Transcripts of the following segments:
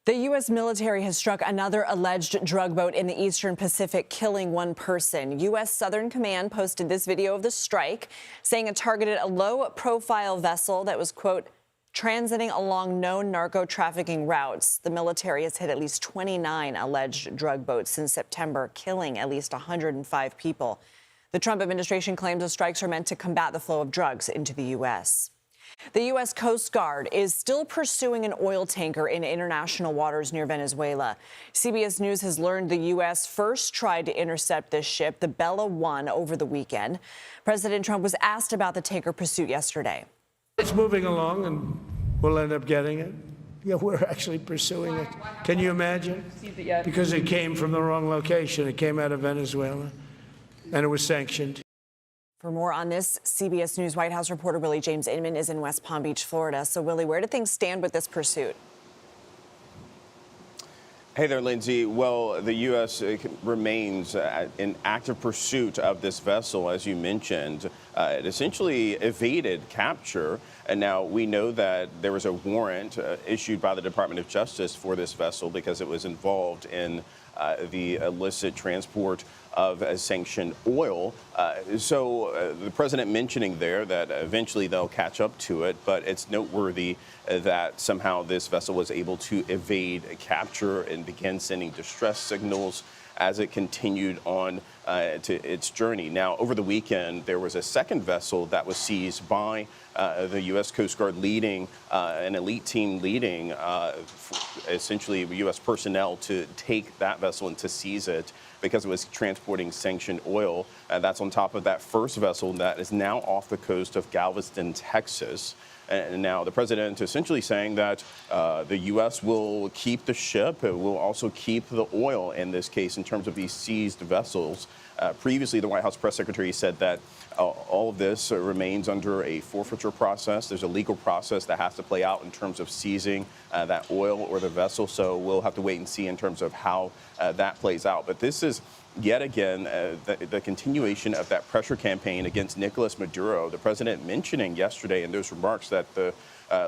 The U.S. military has struck another alleged drug boat in the eastern Pacific, killing one person. U.S. Southern Command posted this video of the strike, saying it targeted a low-profile vessel that was, quote, transiting along known narco-trafficking routes. The military has hit at least 29 alleged drug boats since September, killing at least 105 people. The Trump administration claims the strikes are meant to combat the flow of drugs into the U.S. The U.S. Coast Guard is still pursuing an oil tanker in international waters near Venezuela. CBS News has learned the U.S. first tried to intercept this ship, the Bella 1, over the weekend. President Trump was asked about the tanker pursuit yesterday. It's moving along, and we'll end up getting it. Yeah, we're actually pursuing it. Can you imagine? Because it came from the wrong location. It came out of Venezuela, and it was sanctioned. For more on this, CBS News White House reporter Willie James Inman is in West Palm Beach, Florida. So, Willie, where do things stand with this pursuit? Hey there, Lindsay. Well, the U.S. remains in active pursuit of this vessel, as you mentioned. It essentially evaded capture. And now we know that there was a warrant issued by the Department of Justice for this vessel because it was involved in the illicit transport of sanctioned oil. So the president mentioning there that eventually they'll catch up to it, but it's noteworthy that somehow this vessel was able to evade capture and begin sending distress signals as it continued on to its journey. Now, over the weekend, there was a second vessel that was seized by the U.S. Coast Guard leading, an elite team leading essentially U.S. personnel to take that vessel and to seize it because it was transporting sanctioned oil. That's on top of that first vessel that is now off the coast of Galveston, Texas. And now the president essentially saying that the U.S. will keep the ship. It will also keep the oil in this case in terms of these seized vessels. Previously, the White House press secretary said that all of this remains under a forfeiture process. There's a legal process that has to play out in terms of seizing that oil or the vessel. So we'll have to wait and see in terms of how that plays out. But this is yet again the continuation of that pressure campaign against Nicolas Maduro. The president mentioning yesterday in those remarks that the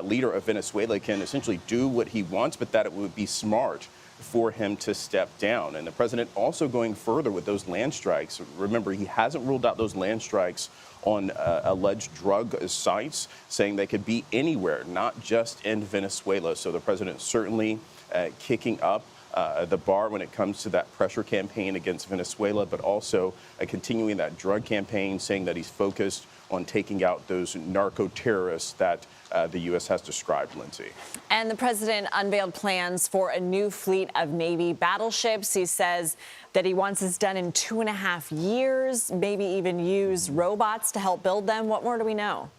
leader of Venezuela can essentially do what he wants, but that it would be smart for him to step down. And the president also going further with those land strikes. Remember, he hasn't ruled out those land strikes on alleged drug sites, saying they could be anywhere, not just in Venezuela. So the president certainly kicking up the bar when it comes to that pressure campaign against Venezuela, but also continuing that drug campaign, saying that he's focused on taking out those narco-terrorists that the U.S. has described, Lindsay. And the president unveiled plans for a new fleet of Navy battleships. He says that he wants this done in 2.5 years, maybe even use robots to help build them. What more do we know?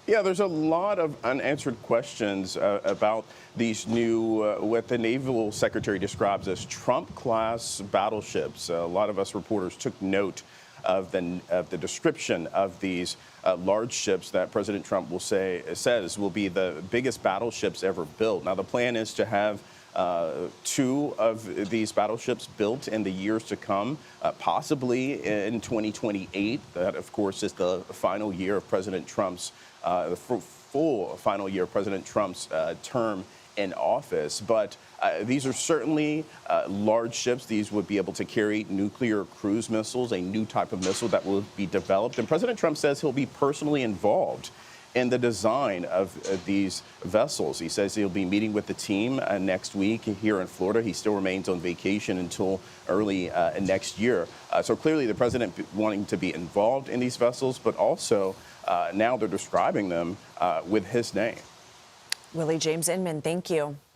Yeah, there's a lot of unanswered questions about these new, what the Naval Secretary describes as Trump-class battleships. A lot of us reporters took note of the description of these large ships that President Trump says will be the biggest battleships ever built. Now, the plan is to have 2 of these battleships built in the years to come, possibly in 2028. That, of course, is the final year of President Trump's the full final year of President Trump's term in office. But these are certainly large ships. These would be able to carry nuclear cruise missiles, a new type of missile that will be developed. And President Trump says he'll be personally involved in the design of these vessels. He says he'll be meeting with the team next week here in Florida. He still remains on vacation until early next year. So clearly the president wanting to be involved in these vessels, but also now they're describing them with his name. Willie James Inman, thank you.